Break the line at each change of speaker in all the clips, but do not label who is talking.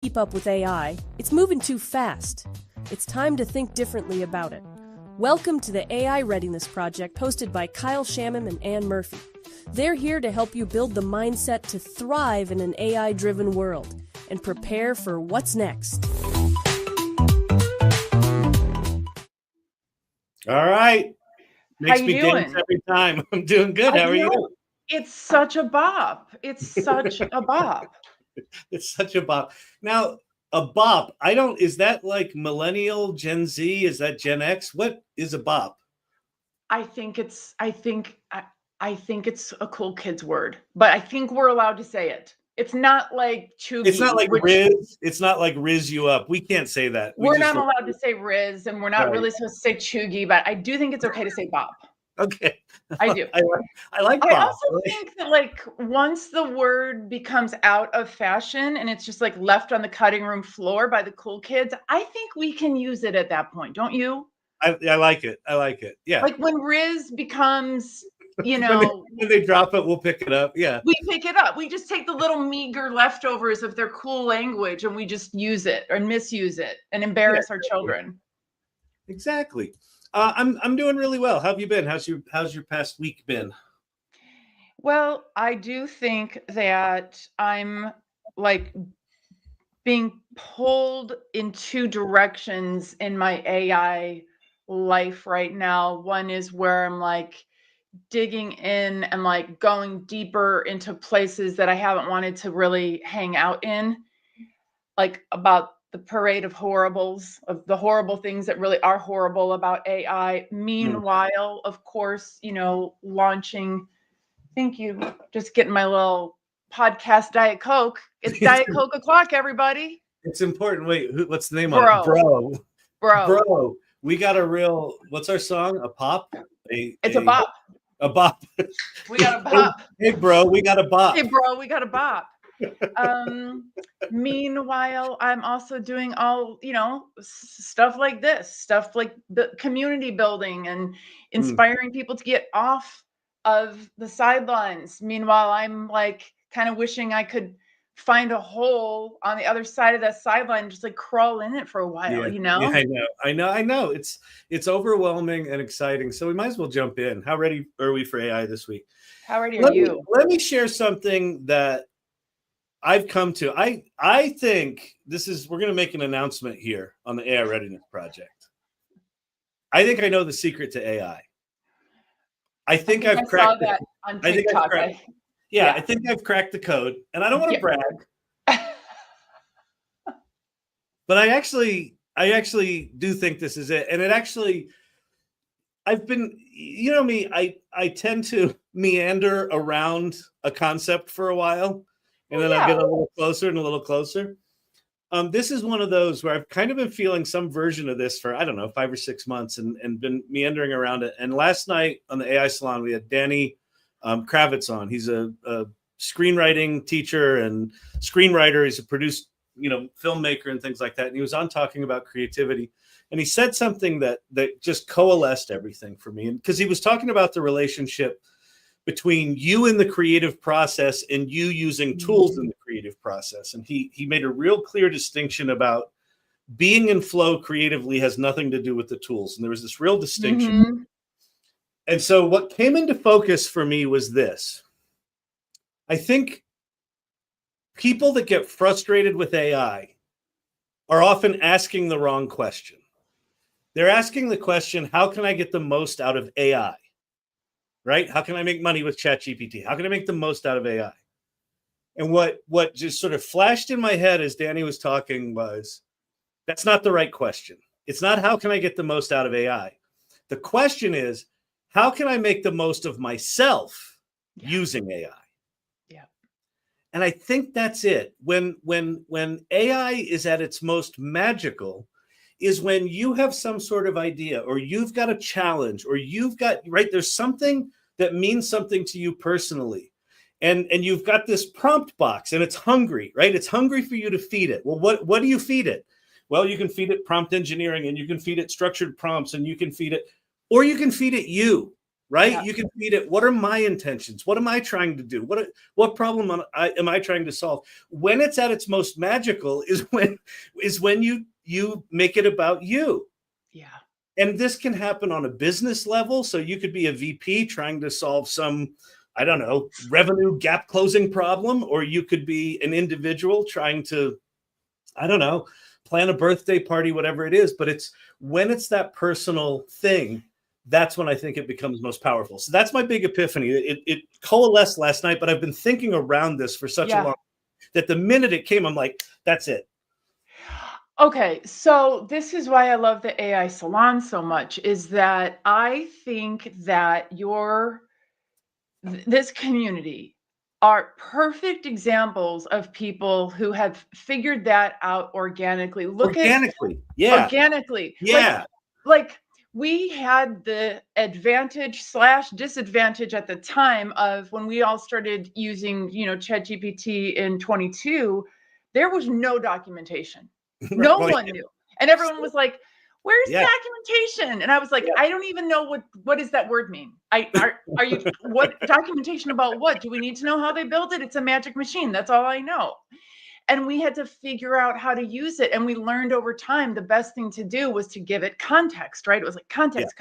Keep up with AI, it's moving too fast. It's time to think differently about it. Welcome to the AI Readiness Project hosted by Kyle Shamim and Ann Murphy. They're here to help you build the mindset to thrive in an AI-driven world and prepare for what's next.
All right. Makes me
doing?
dance every time. I'm doing good. How are you?
It's such a bop. It's such a bop.
It's such a bop. Now, a bop, is that like millennial, Gen Z? Is that Gen X? What is a bop?
I think it's a cool kid's word, but I think we're allowed to say it. It's not like chuggy.
It's not like Riz. It's not like Riz you up. We can't say that.
We're not allowed to say Riz, and we're not really supposed to say chuggy, but I do think it's okay to say bop.
Okay.
I do.
I like bop.
I also think that like once the word becomes out of fashion and it's just like left on the cutting room floor by the cool kids, I think we can use it at that point. Don't you?
I like it. I like it. Yeah.
Like when Riz becomes, when
they drop it, we'll pick it up. Yeah.
We pick it up. We just take the little meager leftovers of their cool language and we just use it or misuse it and embarrass our children.
Exactly. I'm doing really well. How have you been? How's your past week been?
Well, I do think that I'm like being pulled in two directions in my AI life right now. One is where I'm like digging in and like going deeper into places that I haven't wanted to really hang out in, like about the parade of horribles, of the horrible things that really are horrible about AI. Meanwhile, of course, launching, thank you, just getting my little podcast Diet Coke. It's Diet Coke o'clock, everybody.
It's important. Wait, what's the name on it? Bro. We got a real, what's our song? A pop?
It's a bop.
A bop.
We got a bop.
Hey, bro, we got a bop.
Hey, bro, we got a bop. Meanwhile, I'm also doing all, stuff like this, stuff like the community building and inspiring people to get off of the sidelines. Meanwhile, I'm like kind of wishing I could find a hole on the other side of that sideline and just like crawl in it for a while,
Yeah, I know. It's overwhelming and exciting. So we might as well jump in. How ready are we for AI this week?
How ready are you?
Let me share something that I've come to. I think we're going to make an announcement here on the AI Readiness Project. I think I know the secret to AI. I think I've cracked
that on TikTok.
I think I've cracked the code, and I don't want to brag, but I actually do think this is it. And it actually, I've been, me, I tend to meander around a concept for a while, and then I get a little closer and a little closer. This is one of those where I've kind of been feeling some version of this for, 5 or 6 months and been meandering around it. And last night on the AI Salon, we had Danny Kravitz on. He's a screenwriting teacher and screenwriter. He's a produced, filmmaker and things like that. And he was on talking about creativity. And he said something that just coalesced everything for me. And because he was talking about the relationship between you in the creative process and you using tools in the creative process. And he made a real clear distinction about being in flow creatively has nothing to do with the tools. And there was this real distinction. Mm-hmm. And so what came into focus for me was this. I think people that get frustrated with AI are often asking the wrong question. They're asking the question, how can I get the most out of AI? Right? How can I make money with ChatGPT? How can I make the most out of AI? And what just sort of flashed in my head as Danny was talking was, that's not the right question. It's not how can I get the most out of AI? The question is, how can I make the most of myself using AI?
Yeah.
And I think that's it. When AI is at its most magical is when you have some sort of idea or you've got a challenge or there's something that means something to you personally. And you've got this prompt box and it's hungry, right? It's hungry for you to feed it. Well, what do you feed it? Well, you can feed it prompt engineering and you can feed it structured prompts and you can feed it, or you can feed it you. right?
Yeah.
You can feed it, what are my intentions? What am I trying to do? What problem am I trying to solve? When it's at its most magical is when you make it about you.
Yeah.
And this can happen on a business level. So you could be a VP trying to solve some, I don't know, revenue gap closing problem, or you could be an individual trying to, I don't know, plan a birthday party, whatever it is. But it's when it's that personal thing, that's when I think it becomes most powerful. So that's my big epiphany. It coalesced last night, but I've been thinking around this for such a long time that the minute it came, I'm like, that's it.
Okay, so this is why I love the AI Salon so much, is that I think that this community are perfect examples of people who have figured that out organically. Organically.
Yeah.
Like we had the advantage / disadvantage at the time of when we all started using, ChatGPT in 22, there was no documentation. No one knew. And everyone was like, where's the documentation? And I was like, I don't even know what does that word mean? Are you what documentation about what? Do we need to know how they built it? It's a magic machine. That's all I know. And we had to figure out how to use it. And we learned over time the best thing to do was to give it context, right? It was like context.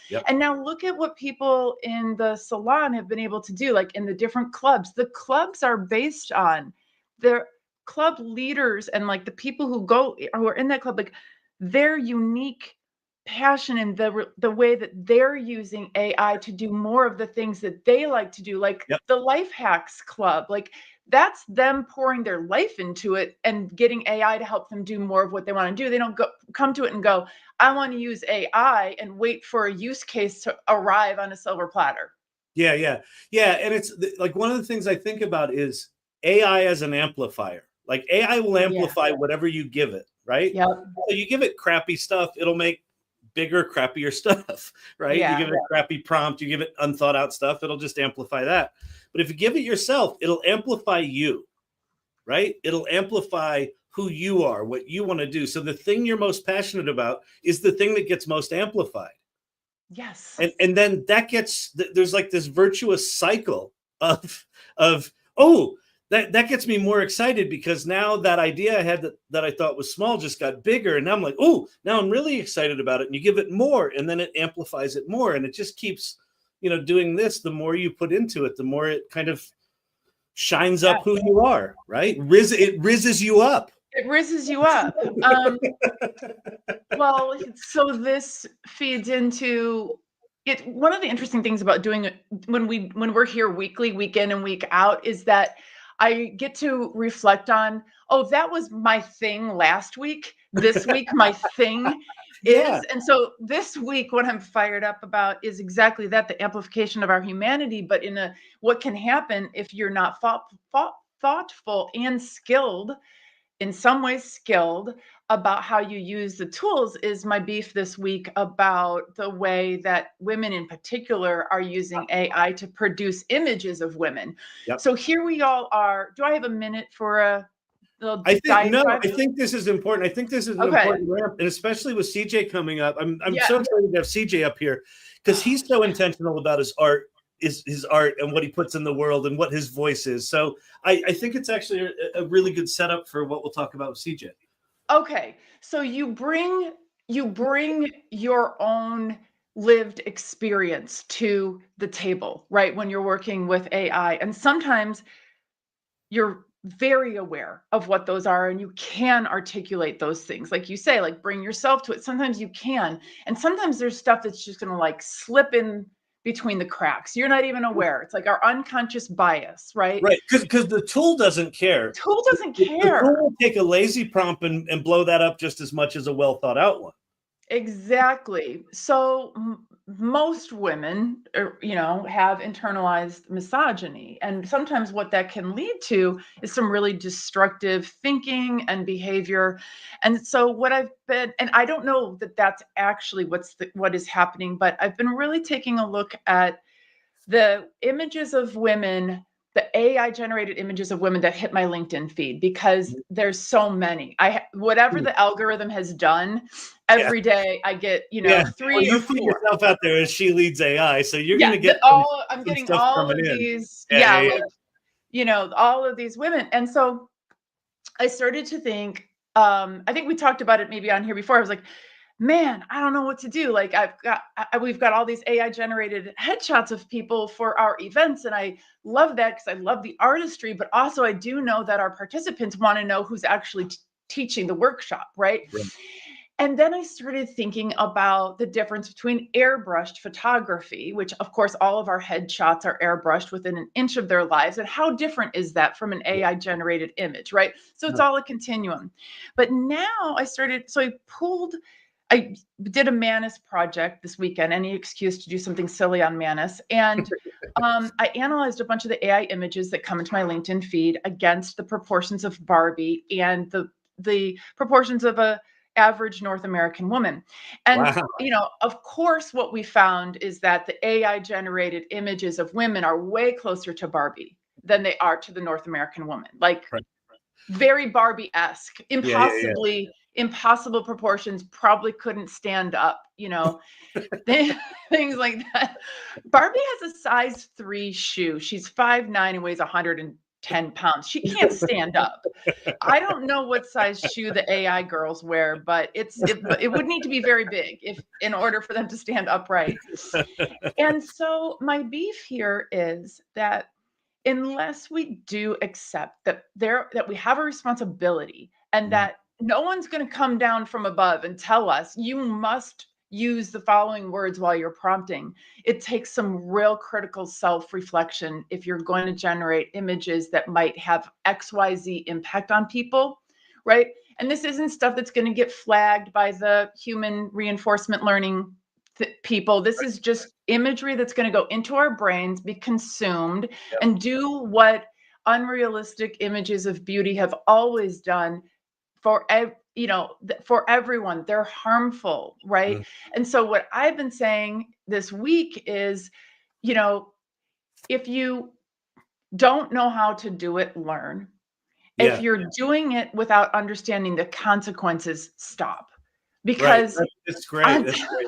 Yep.
And now look at what people in the salon have been able to do, like in the different clubs. The clubs are based on their club leaders and like the people who are in that club, like their unique passion and the way that they're using AI to do more of the things that they like to do, like the Life Hacks Club, like that's them pouring their life into it and getting AI to help them do more of what they want to do. They don't come to it and go, I want to use AI and wait for a use case to arrive on a silver platter.
Yeah. And it's like one of the things I think about is AI as an amplifier. Like AI will amplify whatever you give it, right?
Yep.
So you give it crappy stuff, it'll make bigger, crappier stuff, right?
Yeah.
You give it a crappy prompt, you give it unthought out stuff, it'll just amplify that. But if you give it yourself, it'll amplify you, right? It'll amplify who you are, what you want to do. So the thing you're most passionate about is the thing that gets most amplified.
Yes.
And then there's like this virtuous cycle of that gets me more excited because now that idea I had that I thought was small just got bigger. And now I'm like, now I'm really excited about it. And you give it more and then it amplifies it more. And it just keeps, doing this. The more you put into it, the more it kind of shines up who you are, right? It rizzes you up.
It rizzes you up. Well, so this feeds into it. One of the interesting things about doing it when we're here weekly, week in and week out, is that I get to reflect on, that was my thing last week. This week, my thing is. And so this week, what I'm fired up about is exactly that, the amplification of our humanity, but in what can happen if you're not thoughtful and skilled, in some ways skilled about how you use the tools, is my beef this week about the way that women in particular are using AI to produce images of women. So here we all are. Do I have a minute for a little
I think this is important. I think this is an important ramp, and especially with CJ coming up. I'm so excited to have CJ up here because he's so intentional about his art and what he puts in the world and what his voice is. So I think it's actually a really good setup for what we'll talk about with CJ.
Okay. So you bring your own lived experience to the table, right? When you're working with AI. And sometimes you're very aware of what those are and you can articulate those things. Like you say, like bring yourself to it. Sometimes you can. And sometimes there's stuff that's just going to like slip in between the cracks. You're not even aware. It's like our unconscious bias, right?
Right. Because the tool doesn't care.
The tool doesn't care.
The tool will take a lazy prompt and blow that up just as much as a well thought out one.
Exactly. So most women, have internalized misogyny. And sometimes what that can lead to is some really destructive thinking and behavior. And so and I don't know that that's actually what is happening, but I've been really taking a look at the images of women the AI generated images of women that hit my LinkedIn feed, because there's so many. Whatever the algorithm has done, every day I get,
Well,
3
you
or
put
4.
yourself out there as She Leads AI, so you're going to get
I'm
some
getting
stuff
all
coming
of
in.
these,
Yeah.
all of these women. And so I started to think, I think we talked about it maybe on here before. I was like, man, I don't know what to do. Like we've got all these AI generated headshots of people for our events. And I love that because I love the artistry, but also I do know that our participants want to know who's actually teaching the workshop, right? And then I started thinking about the difference between airbrushed photography, which of course all of our headshots are airbrushed within an inch of their lives. And how different is that from an AI generated image, right? So it's all a continuum. But now I did a Manus project this weekend, any excuse to do something silly on Manus. And I analyzed a bunch of the AI images that come into my LinkedIn feed against the proportions of Barbie and the proportions of a average North American woman. And, of course, what we found is that the AI generated images of women are way closer to Barbie than they are to the North American woman. Like very Barbie-esque, impossible proportions, probably couldn't stand up, things like that. Barbie has a size 3 shoe. She's 5'9" and weighs 110 pounds. She can't stand up. I don't know what size shoe the AI girls wear, but it would need to be very big in order for them to stand upright. And so my beef here is that unless we do accept that we have a responsibility and that no one's going to come down from above and tell us you must use the following words while you're prompting, it takes some real critical self-reflection if you're going to generate images that might have XYZ impact on people, right? And this isn't stuff that's going to get flagged by the human reinforcement learning people. This is just imagery that's going to go into our brains, be consumed, and do what unrealistic images of beauty have always done for everyone. They're harmful, right? And so what I've been saying this week is, if you don't know how to do it, learn. If you're doing it without understanding the consequences, stop. Because
That's great. That's great.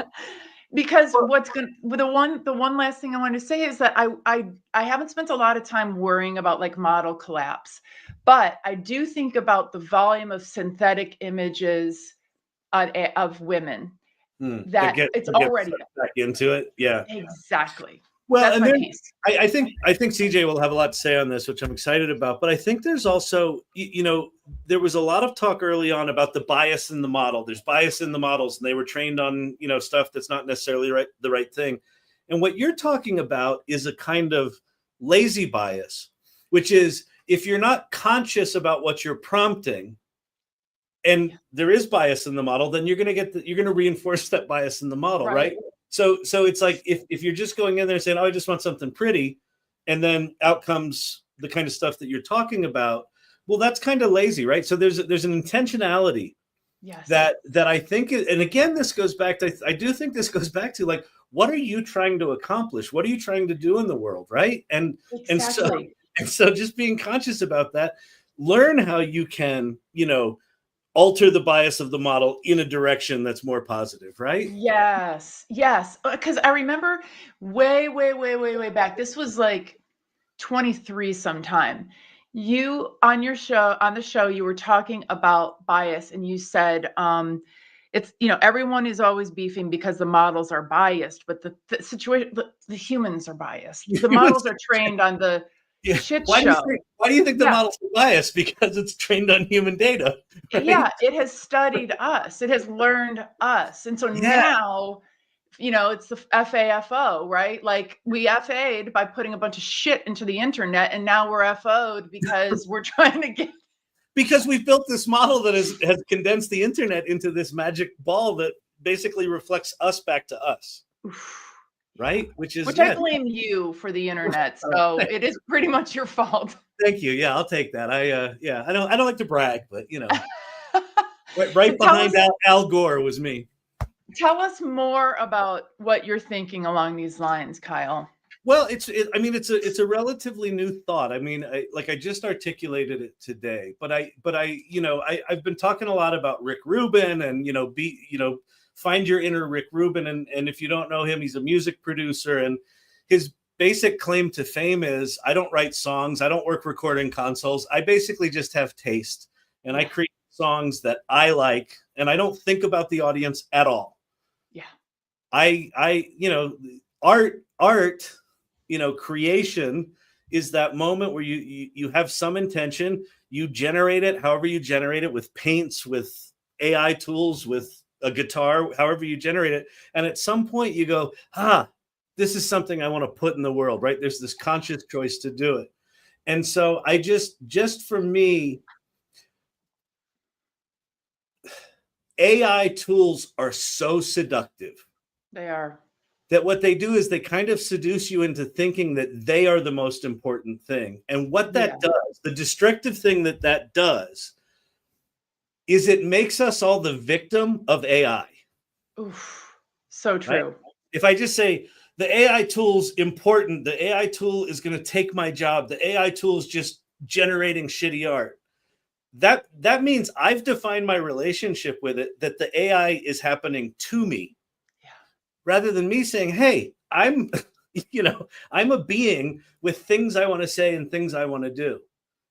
Because the one last thing I want to say is that I haven't spent a lot of time worrying about like model collapse, but I do think about the volume of synthetic images of women that it's already
back into it. Yeah,
exactly.
Well,
that's
and
my
then
piece.
I think CJ will have a lot to say on this, which I'm excited about. But I think there's also, there was a lot of talk early on about the bias in the model. There's bias in the models, and they were trained on, stuff that's not necessarily the right thing. And what you're talking about is a kind of lazy bias, which is if you're not conscious about what you're prompting, and there is bias in the model, then you're going to reinforce that bias in the model, right? So it's like if you're just going in there and saying, "Oh, I just want something pretty," and then out comes the kind of stuff that you're talking about. Well, that's kind of lazy, right? So there's an intentionality that I think, and again, this goes back to, I do think this goes back to like, what are you trying to accomplish? What are you trying to do in the world, right? And so just being conscious about that, learn how you can, alter the bias of the model in a direction that's more positive, right?
Yes. Because I remember way back. This was like 23 sometime. You on the show, you were talking about bias, and you said it's everyone is always beefing because the models are biased, but the situation, the humans are biased. The models are trained on the shit show.
Why do you think the model's biased? Because it's trained on human data. Right?
Yeah, it has studied us. It has learned us. And so now, it's the FAFO, right? Like we FA'd by putting a bunch of shit into the internet, and now we're FO'd because we're trying to get...
Because we've built this model that has condensed the internet into this magic ball that basically reflects us back to us. Right? Which
I blame you for the internet, so it is pretty much your fault.
Thank you. Yeah, I'll take that. I don't like to brag, but right behind Al Gore was me.
Tell us more about what you're thinking along these lines, Kyle.
Well, I mean, it's a relatively new thought. I mean, I just articulated it today, but I've been talking a lot about Rick Rubin and, find your inner Rick Rubin. And if you don't know him, he's a music producer, and his basic claim to fame is, I don't write songs. I don't work recording consoles. I basically just have taste, and I create songs that I like, and I don't think about the audience at all.
Yeah.
Art, creation is that moment where you have some intention, you generate it, however you generate it, with paints, with AI tools, with a guitar, however you generate it. And at some point you go, this is something I want to put in the world, right? There's this conscious choice to do it. And so I just for me, AI tools are so seductive.
They are.
That what they do is they kind of seduce you into thinking that they are the most important thing. And what that does, the destructive thing that does, is it makes us all the victim of AI.
Oof, so true.
Right? If I just say the AI tool's important, the AI tool is going to take my job, the AI tool is just generating shitty art, that means I've defined my relationship with it, that the AI is happening to me. Rather than me saying, hey, I'm a being with things I want to say and things I want to do.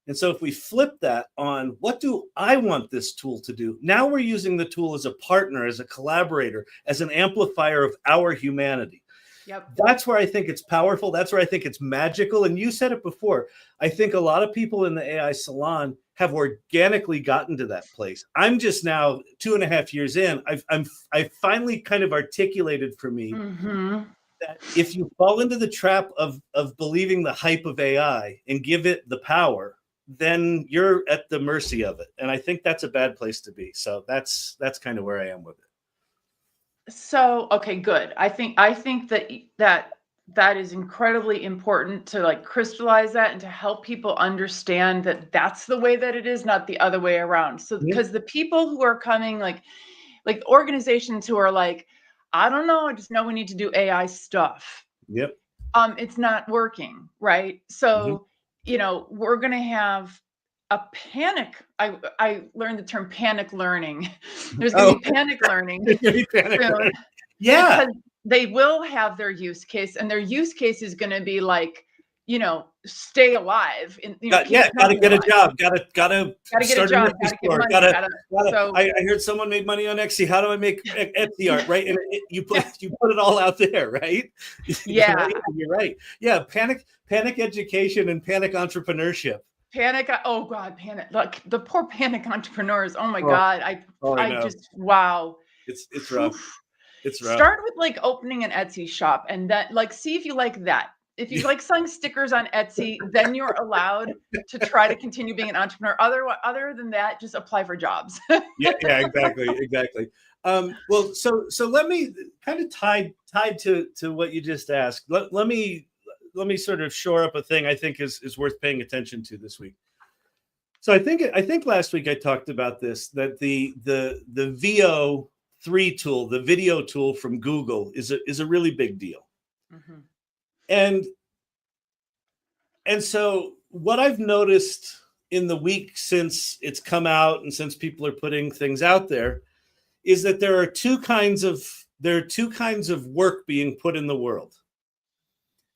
And so if we flip that on, what do I want this tool to do? Now we're using the tool as a partner, as a collaborator, as an amplifier of our humanity.
Yep.
That's where I think it's powerful. That's where I think it's magical. And you said it before. I think a lot of people in the AI salon have organically gotten to that place. I'm just now 2.5 years in. I've finally kind of articulated for me that if you fall into the trap of believing the hype of AI and give it the power, then you're at the mercy of it. And I think that's a bad place to be. So that's kind of where I am with it.
So, okay, good. I think that is incredibly important to like crystallize that and to help people understand that that's the way that it is, not the other way around. So, because the people who are coming, like organizations who are like, I don't know, I just know we need to do AI stuff.
Yep.
It's not working, right? So, we're going to have a panic. I learned the term panic learning. There's going to be panic learning. Yeah. Because they will have their use case, and their use case is going to be like, stay alive.
Gotta get a job. Gotta
get a job. Gotta get money.
I heard someone made money on Etsy. How do I make Etsy art? Right, and you put it all out there, right?
Yeah,
you're right. Yeah, panic education and panic entrepreneurship.
Panic. Oh God, panic. Look, the poor panic entrepreneurs. Oh my God. I just, wow.
It's rough. It's rough.
Start with like opening an Etsy shop, and then like see if you like that. If you like selling stickers on Etsy, then you're allowed to try to continue being an entrepreneur. Other than that, just apply for jobs.
yeah, exactly. Well, so let me kind of tied to what you just asked. Let me sort of shore up a thing I think is worth paying attention to this week. So I think last week I talked about this, that the VO3 tool, the video tool from Google, is a really big deal. Mm-hmm. And so what I've noticed in the week since it's come out and since people are putting things out there is that there are two kinds of work being put in the world.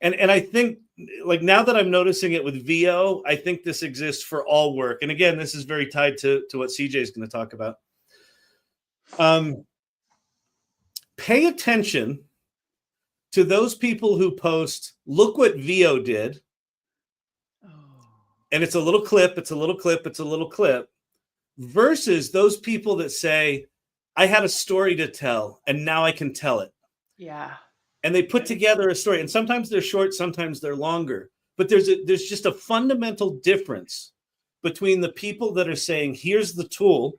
And I think, like, now that I'm noticing it with VO, I think this exists for all work. And again, this is very tied to what CJ is going to talk about. Pay attention to those people who post, look what VO did. Oh. And it's a little clip, versus those people that say, I had a story to tell and now I can tell it.
Yeah.
And they put together a story, and sometimes they're short, sometimes they're longer. But there's just a fundamental difference between the people that are saying, here's the tool,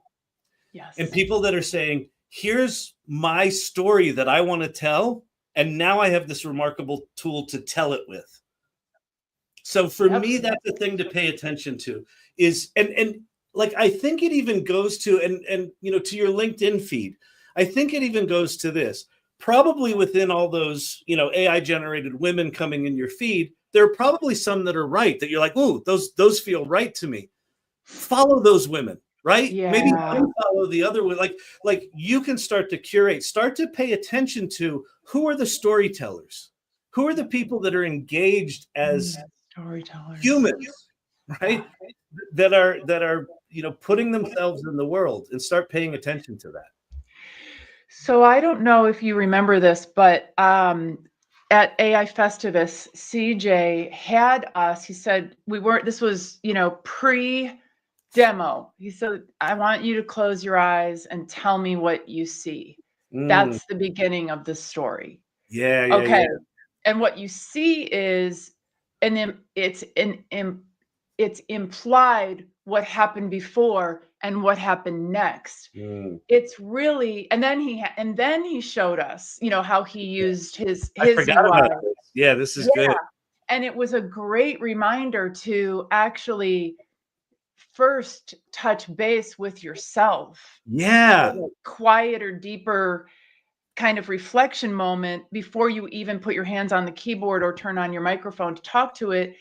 yes, and people that are saying, here's my story that I want to tell, and now I have this remarkable tool to tell it with. So for me, that's the thing to pay attention to is, and like, I think it even goes to, and to your LinkedIn feed, I think it even goes to this. probably within all those, AI generated women coming in your feed, there are probably some that are right, that you're like, ooh, those feel right to me. Follow those women, right?
Yeah.
Maybe unfollow the other one. Like you can start to curate, start to pay attention to who are the storytellers, who are the people that are engaged as
storytellers,
humans, right? That are putting themselves in the world, and start paying attention to that.
So I don't know if you remember this, but at AI Festivus, CJ had us, he said, this was, pre-demo. He said, I want you to close your eyes and tell me what you see. That's the beginning of the story.
Yeah.
Okay. Yeah. And what you see is, and then it's implied what happened before and what happened next. It's really, and then he showed us, how he used his
I forgot
UI.
about this. Yeah, this is good.
And it was a great reminder to actually first touch base with yourself.
Yeah.
A quieter, deeper kind of reflection moment before you even put your hands on the keyboard or turn on your microphone to talk to it.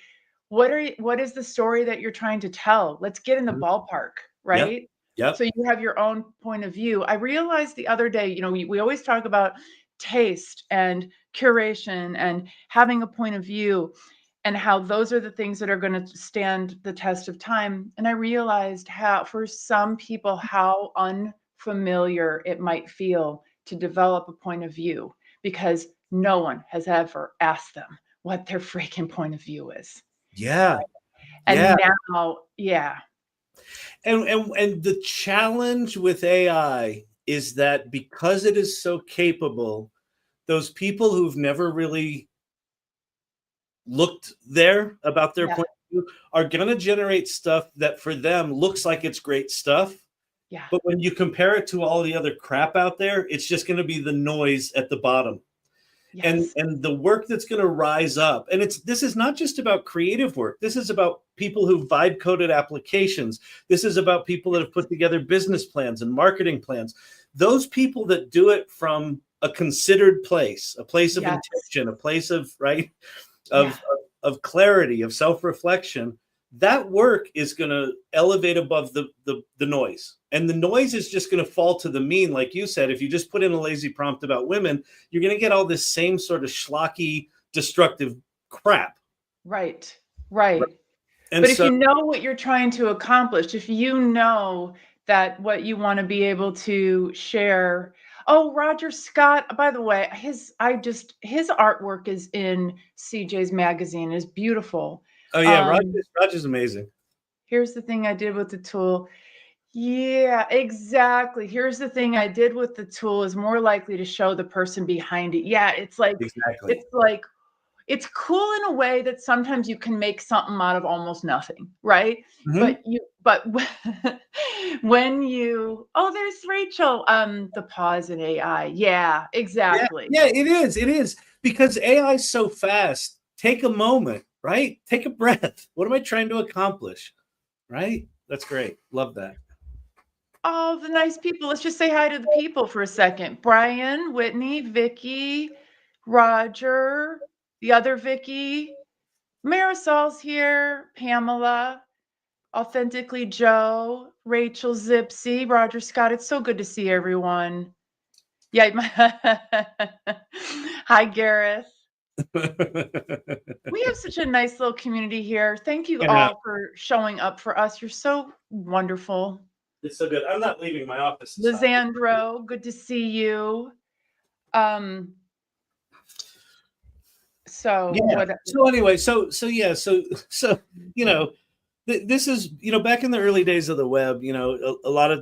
What is the story that you're trying to tell? Let's get in the ballpark, right?
Yep.
So you have your own point of view. I realized the other day, we always talk about taste and curation and having a point of view, and how those are the things that are going to stand the test of time. And I realized how, for some people, how unfamiliar it might feel to develop a point of view, because no one has ever asked them what their freaking point of view is.
Yeah.
And now,
And the challenge with AI is that because it is so capable, those people who've never really looked there about their point of view are going to generate stuff that for them looks like it's great stuff.
Yeah.
But when you compare it to all the other crap out there, it's just going to be the noise at the bottom.
Yes.
And the work that's going to rise up, and this is not just about creative work. This is about people who vibe coded applications. This is about people that have put together business plans and marketing plans. Those people that do it from a considered place, a place of intention, a place of of clarity, of self-reflection. That work is going to elevate above the noise. And the noise is just going to fall to the mean. Like you said, if you just put in a lazy prompt about women, you're going to get all this same sort of schlocky, destructive crap.
Right.
And
but if you know what you're trying to accomplish, if you know that what you want to be able to share. Oh, Roger Scott, by the way, his artwork is in CJ's magazine. It's beautiful.
Oh yeah, Roger's amazing.
Here's the thing I did with the tool. Yeah, exactly. Here's the thing I did with the tool is more likely to show the person behind it. Yeah, it's like it's cool in a way that sometimes you can make something out of almost nothing, right?
Mm-hmm.
But when you, there's Rachel, the pause in AI. Yeah, exactly.
Yeah, it is because AI is so fast. Take a moment, right? Take a breath. What am I trying to accomplish? Right? That's great. Love that.
Oh, the nice people. Let's just say hi to the people for a second. Brian, Whitney, Vicky, Roger, the other Vicky, Marisol's here, Pamela, Authentically Joe, Rachel, Zipsy, Roger Scott. It's so good to see everyone. Yeah. Hi, Gareth. We have such a nice little community here. Thank you all for showing up for us. You're so wonderful.
It's so good. I'm not leaving my office.
Lisandro, good to see you. So
anyway, this is, back in the early days of the web, a lot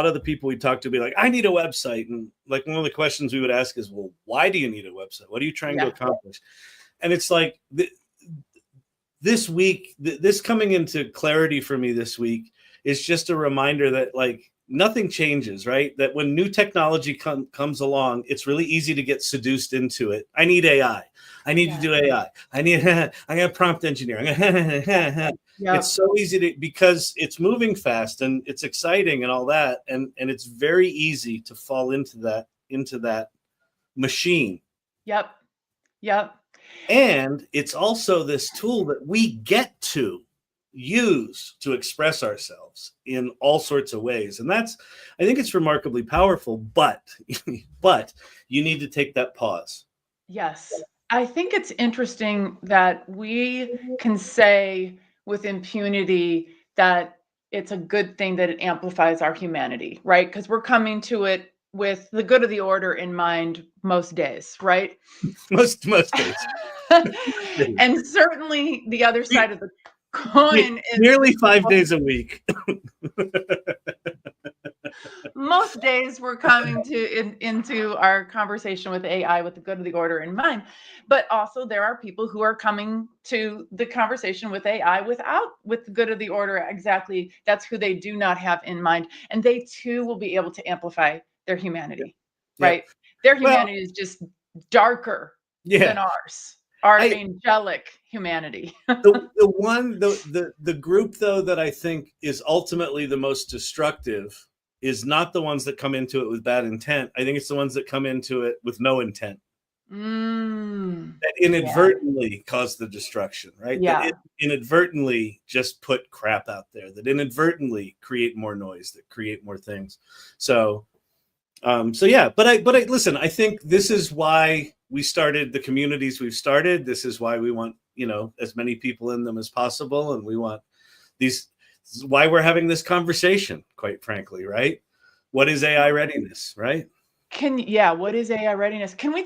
of the people we talked to be like, I need a website. And like, one of the questions we would ask is, well, why do you need a website? What are you trying to accomplish? And it's like this week, this coming into clarity for me this week is just a reminder that like nothing changes, right? That when new technology comes along, it's really easy to get seduced into it. I need AI. I need to do AI. I'm a prompt engineer. It's so easy because it's moving fast and it's exciting and all that. And it's very easy to fall into that machine.
Yep. Yep.
And it's also this tool that we get to use to express ourselves in all sorts of ways. And I think it's remarkably powerful, but you need to take that pause.
Yes. I think it's interesting that we can say with impunity that it's a good thing that it amplifies our humanity, right? Because we're coming to it with the good of the order in mind most days, right?
Most days.
And certainly the other side of the coin is
nearly 5 days a week.
most days we're coming into our conversation with AI with the good of the order in mind. But also there are people who are coming to the conversation with AI with the good of the order. Exactly. That's who they do not have in mind. And they too will be able to amplify their humanity, right? Their humanity is just darker than ours. Our angelic humanity.
the group though that I think is ultimately the most destructive is not the ones that come into it with bad intent. I think it's the ones that come into it with no intent. That inadvertently cause the destruction, right?
Yeah.
That inadvertently just put crap out there, that inadvertently create more noise, that create more things. So yeah, but I listen, I think this is why we started the communities we've started. This is why we want, as many people in them as possible. And we want this is why we're having this conversation, quite frankly, right? What is AI readiness, right?
What is AI readiness? Can we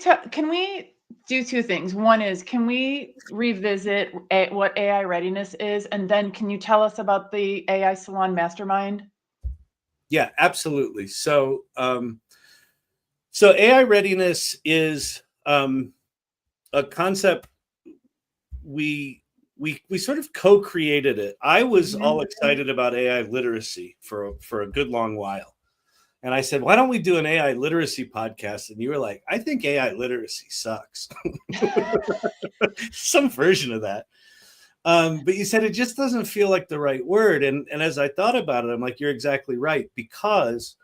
do two things? One is, can we revisit what AI readiness is? And then can you tell us about the AI Salon Mastermind?
Yeah, absolutely. So AI readiness is a concept we sort of co-created it. I was all excited about AI literacy for a good long while. And I said, why don't we do an AI literacy podcast? And you were like, I think AI literacy sucks. Some version of that. But you said it just doesn't feel like the right word. And as I thought about it, I'm like, you're exactly right, because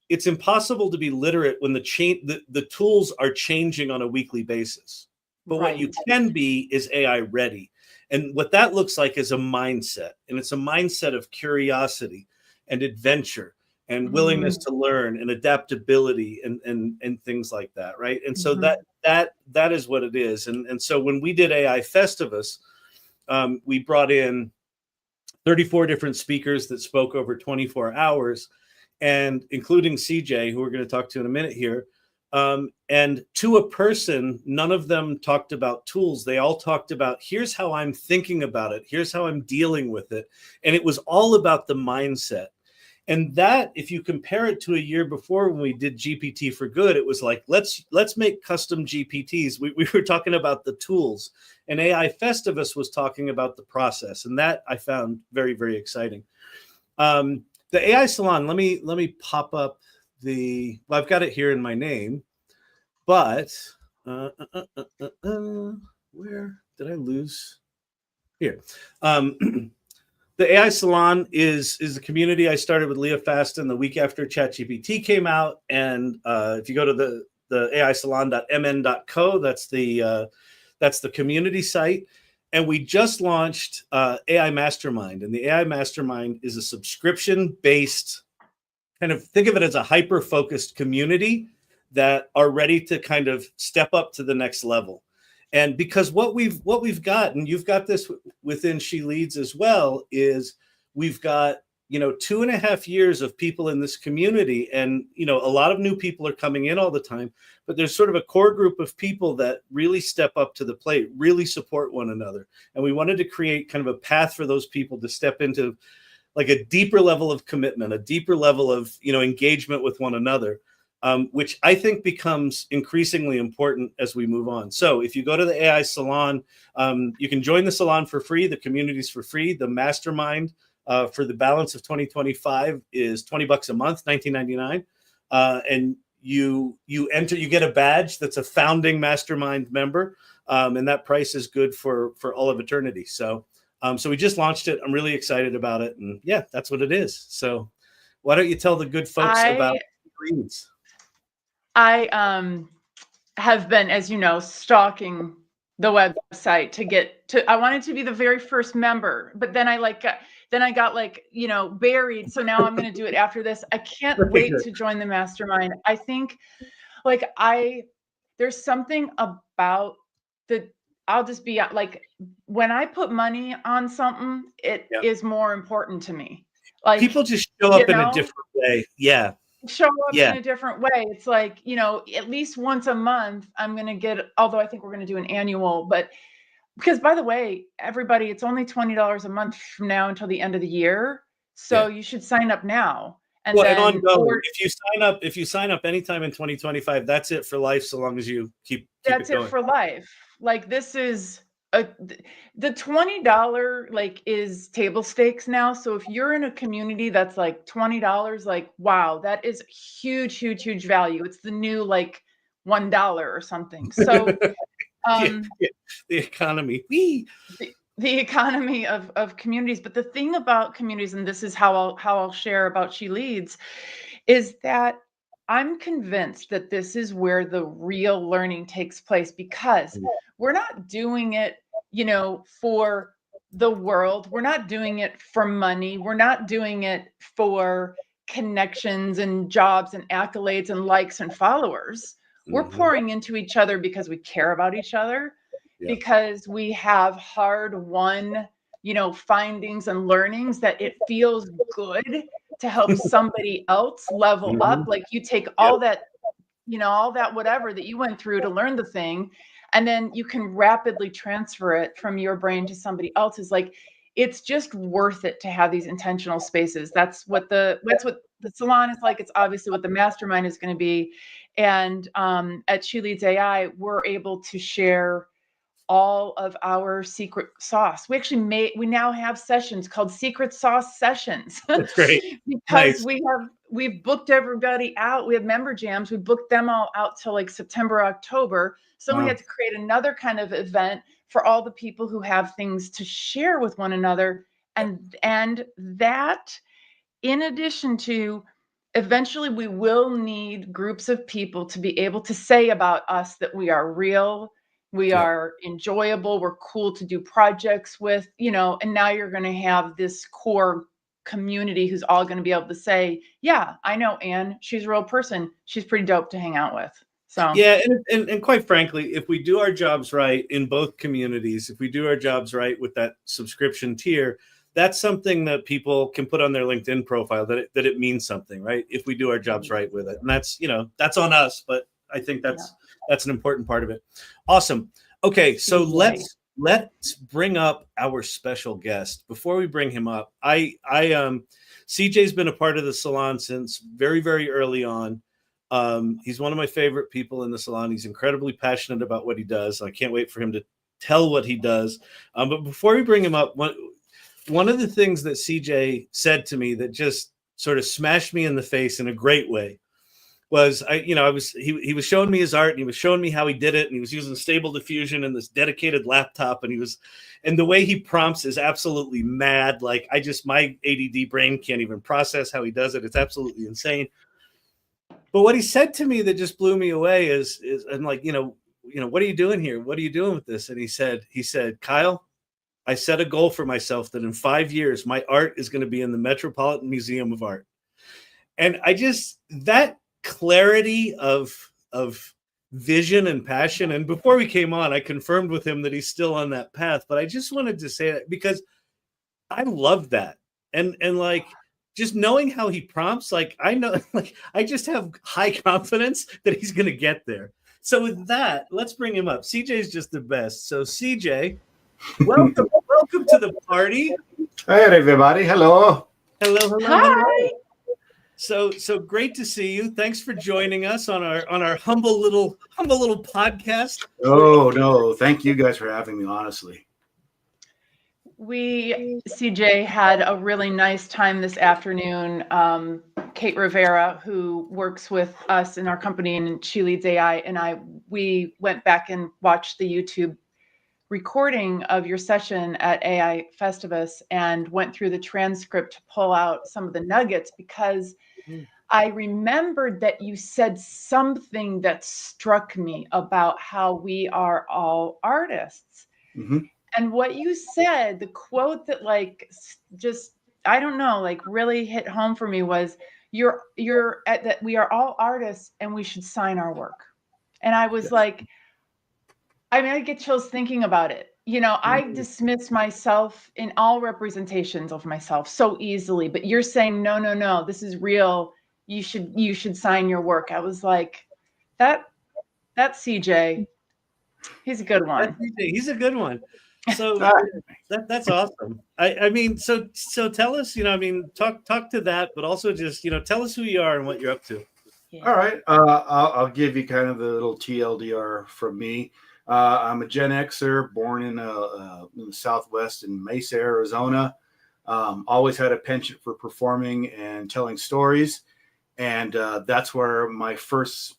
it's impossible to be literate when the tools are changing on a weekly basis. But what you can be is AI ready. And what that looks like is a mindset. And it's a mindset of curiosity and adventure and willingness to learn and adaptability and things like that, right? And so that is what it is. And so when we did AI Festivus, we brought in 34 different speakers that spoke over 24 hours, and including CJ, who we're going to talk to in a minute here. And to a person, none of them talked about tools. They all talked about, here's how I'm thinking about it. Here's how I'm dealing with it. And it was all about the mindset. And that, if you compare it to a year before when we did GPT for Good, it was like, let's make custom GPTs. We were talking about the tools, and AI Festivus was talking about the process. And that I found very, very exciting. The AI Salon, let me pop up I've got it here in my name, but where did I lose? Here. The AI Salon is the community I started with Leah Faston the week after ChatGPT came out. And if you go to the aisalon.mn.co, that's the community site. And we just launched AI Mastermind. And the AI Mastermind is a subscription-based, kind of think of it as a hyper-focused community that are ready to kind of step up to the next level. And because what we've got, and you've got this within She Leads as well, is we've got 2.5 years of people in this community, and a lot of new people are coming in all the time, but there's sort of a core group of people that really step up to the plate, really support one another. And we wanted to create kind of a path for those people to step into like a deeper level of commitment, a deeper level of engagement with one another. Which I think becomes increasingly important as we move on. So if you go to the AI Salon, you can join the salon for free. The community's for free. The mastermind for the balance of 2025 is $20 a month, $19.99. And you enter, you get a badge that's a founding mastermind member. And that price is good for all of eternity. So we just launched it. I'm really excited about it. And yeah, that's what it is. So why don't you tell the good folks about Leads?
have been, as you know, stalking the website to get to. I wanted to be the very first member, but then I got like, buried. So now I'm going to do it after this. I can't wait to join the mastermind. I think like there's something about I'll just be like, when I put money on something, it is more important to me. Like,
people just show up in a different way. Yeah.
Show up in a different way. It's like, at least once a month I'm going to get, although I think we're going to do an annual, but because, by the way, everybody, it's only $20 a month from now until the end of the year. So you should sign up now. And
then, and ongoing. If you sign up anytime in 2025, that's it for life. So long as you keep
that's it for life. Like, this is the $20 like is table stakes now. So if you're in a community that's like $20, like, wow, that is huge, huge, huge value. It's the new like $1 or something. So
the economy,
the economy of communities. But the thing about communities, and this is how I'll share about She Leads, is that I'm convinced that this is where the real learning takes place, because we're not doing it, for the world. We're not doing it for money. We're not doing it for connections and jobs and accolades and likes and followers. We're pouring into each other because we care about each other, because we have hard-won, findings and learnings that it feels good to help somebody else level up. Like, you take all that, all that whatever that you went through to learn the thing, and then you can rapidly transfer it from your brain to somebody else's. Like, it's just worth it to have these intentional spaces. That's what the salon is like. It's obviously what the mastermind is going to be. And at She Leads AI, we're able to share all of our secret sauce. We now have sessions called Secret Sauce Sessions.
That's great.
Because we've booked everybody out. We have member jams. We booked them all out till like September, October. So we had to create another kind of event for all the people who have things to share with one another. And that, in addition to, eventually we will need groups of people to be able to say about us that we are real, we are enjoyable, we're cool to do projects with, and now you're going to have this core community who's all going to be able to say, yeah, I know Anne, she's a real person, she's pretty dope to hang out with. So
and quite frankly, if we do our jobs right in both communities, if we do our jobs right with that subscription tier, that's something that people can put on their LinkedIn profile, that it means something, right? If we do our jobs right with it. And that's, that's on us, but I think that's an important part of it. Awesome. Okay, so let's bring up our special guest. Before we bring him up, CJ's been a part of the salon since very, very early on. He's one of my favorite people in the salon. He's incredibly passionate about what he does. I can't wait for him to tell what he does. But before we bring him up, one of the things that CJ said to me that just sort of smashed me in the face in a great way was, he was showing me his art, and he was showing me how he did it, and he was using Stable Diffusion and this dedicated laptop, and the way he prompts is absolutely mad. Like, my ADD brain can't even process how he does it. It's absolutely insane. But what he said to me that just blew me away is I'm like, what are you doing here? What are you doing with this? And he said, Kyle, I set a goal for myself that in 5 years, my art is going to be in the Metropolitan Museum of Art. And that clarity of vision and passion. And before we came on, I confirmed with him that he's still on that path. But I just wanted to say that because I love that. And like, just knowing how he prompts, like, I know, like, I just have high confidence that he's going to get there. So with that, let's bring him up. CJ's just the best. So CJ, welcome to the party.
Hi, everybody. Hello.
Hello.
Hi.
So great to see you. Thanks for joining us on our humble little podcast.
Oh no, thank you guys for having me. Honestly,
CJ had a really nice time this afternoon. Kate Rivera, who works with us in our company and She Leads AI, and we went back and watched the YouTube recording of your session at AI Festivus and went through the transcript to pull out some of the nuggets, because I remembered that you said something that struck me about how we are all artists.
Hmm.
And what you said, the quote that like just, I don't know, like really hit home for me was you're at that we are all artists and we should sign our work. And I was like, I mean, I get chills thinking about it. You know, I dismiss myself in all representations of myself so easily, but you're saying, no, no, no, this is real. You should sign your work. I was like, that's CJ. He's a good one.
He's a good one. So that's awesome. I mean, so tell us, I mean, talk to that, but also just, tell us who you are and what you're up to.
Yeah.
All right. I'll give you kind of the little TLDR from me. I'm a Gen Xer, born in the Southwest in Mesa, Arizona. Always had a penchant for performing and telling stories, and that's where my first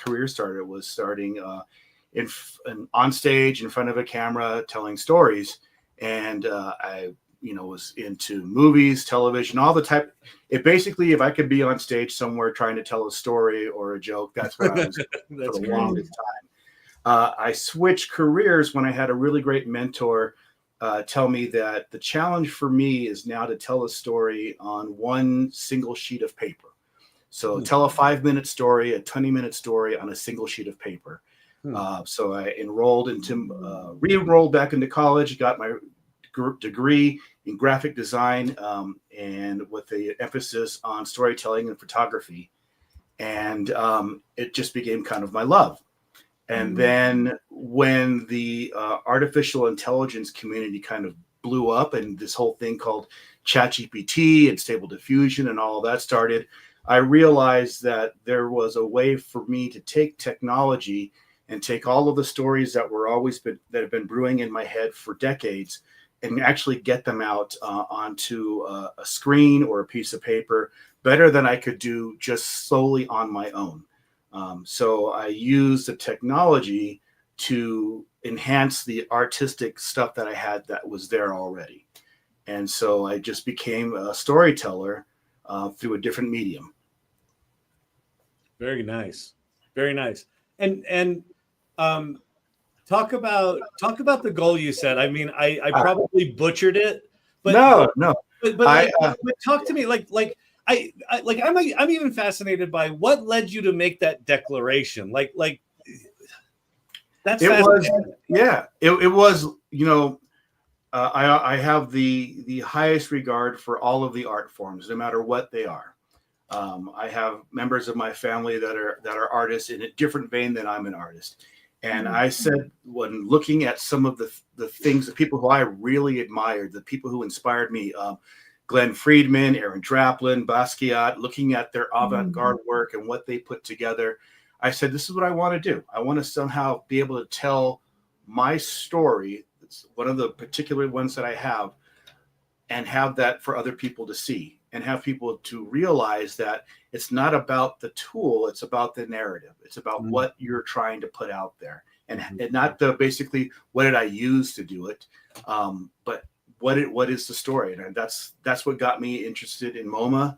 career started. Was starting on stage in front of a camera, telling stories, and I was into movies, television, all the type. It basically, if I could be on stage somewhere trying to tell a story or a joke, that's what I was for the longest time. I switched careers when I had a really great mentor tell me that the challenge for me is now to tell a story on one single sheet of paper. So tell a 5-minute story, a 20-minute story on a single sheet of paper. So I re-enrolled back into college, got my degree in graphic design, and with the emphasis on storytelling and photography. And it just became kind of my love. And then when the artificial intelligence community kind of blew up and this whole thing called ChatGPT and Stable Diffusion and all of that started, I realized that there was a way for me to take technology and take all of the stories that have been brewing in my head for decades and actually get them out onto a screen or a piece of paper better than I could do just solely on my own. So I use the technology to enhance the artistic stuff that I had that was there already. And so I just became a storyteller through a different medium.
Very nice. Very nice. And talk about the goal you said. I mean, I probably butchered it, but
no.
But talk to me I'm even fascinated by what led you to make that declaration. That's
it was I have the highest regard for all of the art forms, no matter what they are. I have members of my family that are artists in a different vein than I'm an artist. And I said, when looking at some of the things, the people who I really admired, the people who inspired me, Glenn Friedman, Aaron Draplin, Basquiat, looking at their avant-garde work and what they put together, I said, this is what I want to do. I want to somehow be able to tell my story. It's one of the particular ones that I have, and have that for other people to see, and have people to realize that it's not about the tool, it's about the narrative. It's about what you're trying to put out there, and not basically what did I use to do it, but what is the story. And that's what got me interested in MoMA.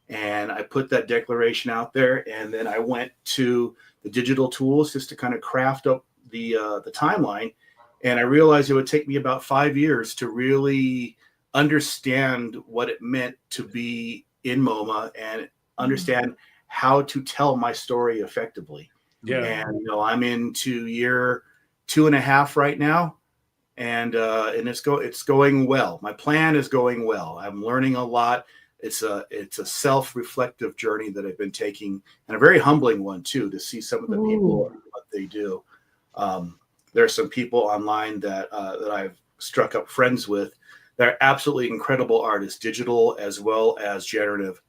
And I put that declaration out there, and then I went to the digital tools just to kind of craft up the timeline. And I realized it would take me about 5 years to really understand what it meant to be in MoMA and understand how to tell my story effectively.
Yeah.
And I'm into year 2.5 right now, and it's going well. My plan is going well. I'm learning a lot. It's a self-reflective journey that I've been taking, and a very humbling one too, to see some of the people and what they do. There are some people online that I've struck up friends with. They're absolutely incredible artists, digital as well as generative,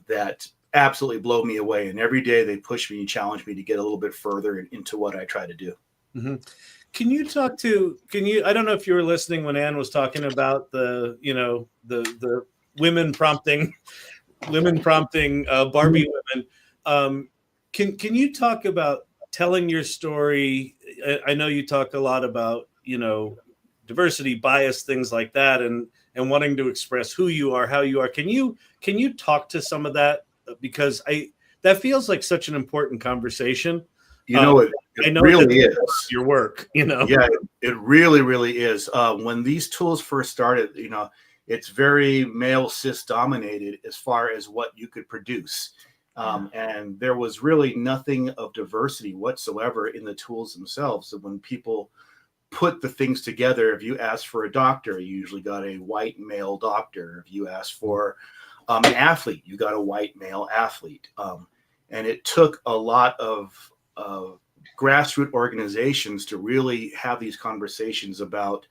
that absolutely blow me away. And every day they push me and challenge me to get a little bit further into what I try to do.
Mm-hmm. I don't know if you were listening when Anne was talking about the women prompting Barbie women. Can you talk about telling your story? I know you talk a lot about, diversity, bias, things like that, and wanting to express who you are, how you are. Can you talk to some of that because that feels like such an important conversation.
You know, it really is
your work, you know?
Yeah, it really, really is. When these tools first started, you know, it's very male cis dominated as far as what you could produce. And there was really nothing of diversity whatsoever in the tools themselves. So when people put the things together, if you asked for a doctor, you usually got a white male doctor. If you asked for an athlete, you got a white male athlete. And it took a lot of grassroots organizations to really have these conversations about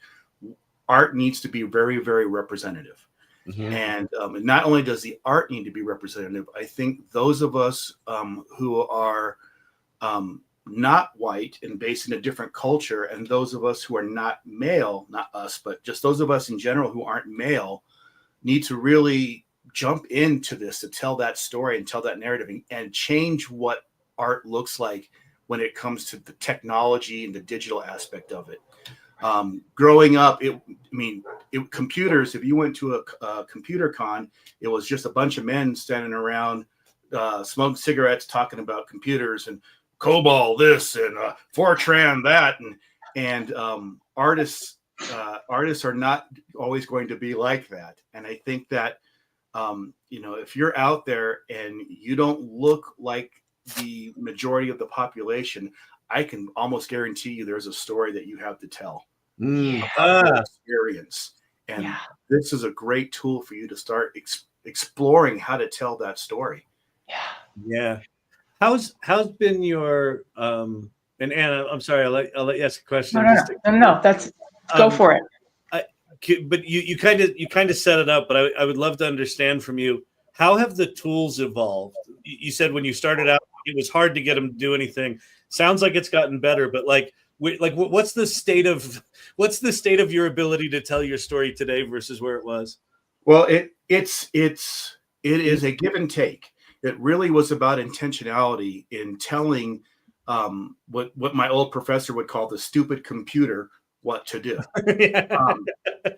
art needs to be very, very representative. And not only does the art need to be representative, I think those of us who are not white and based in a different culture, and those of us who are not male, not us, but just those of us in general who aren't male, need to really jump into this to tell that story and tell that narrative and change what art looks like when it comes to the technology and the digital aspect of it. Growing up, computers, if you went to a computer con, it was just a bunch of men standing around smoking cigarettes, talking about computers and COBOL this and Fortran that. And artists are not always going to be like that. And I think that, you know, if you're out there and you don't look like the majority of the population, I can almost guarantee you there's a story that you have to tell. Experience. And this is a great tool for you to start exploring how to tell that story.
Yeah. How's been your and Anna, I'm sorry, I'll let you ask a question.
No, that's go for it.
But you kind of set it up, but I would love to understand from you, how have the tools evolved? You said when you started out, it was hard to get them to do anything. Sounds like it's gotten better, but what's the state of your ability to tell your story today versus where it was?
Well, it is a give and take. It really was about intentionality in telling what my old professor would call the stupid computer what to do.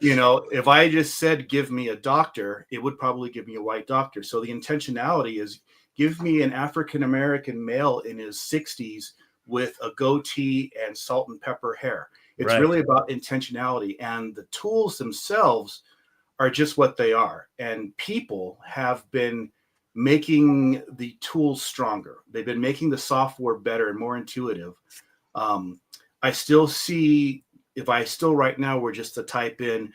You know, if I just said, give me a doctor, it would probably give me a white doctor. So the intentionality is, give me an African-American male in his 60s with a goatee and salt and pepper hair. It's really about intentionality, and the tools themselves are just what they are. And people have been making the tools stronger. They've been making the software better and more intuitive. I still see, if I still right now were just to type in,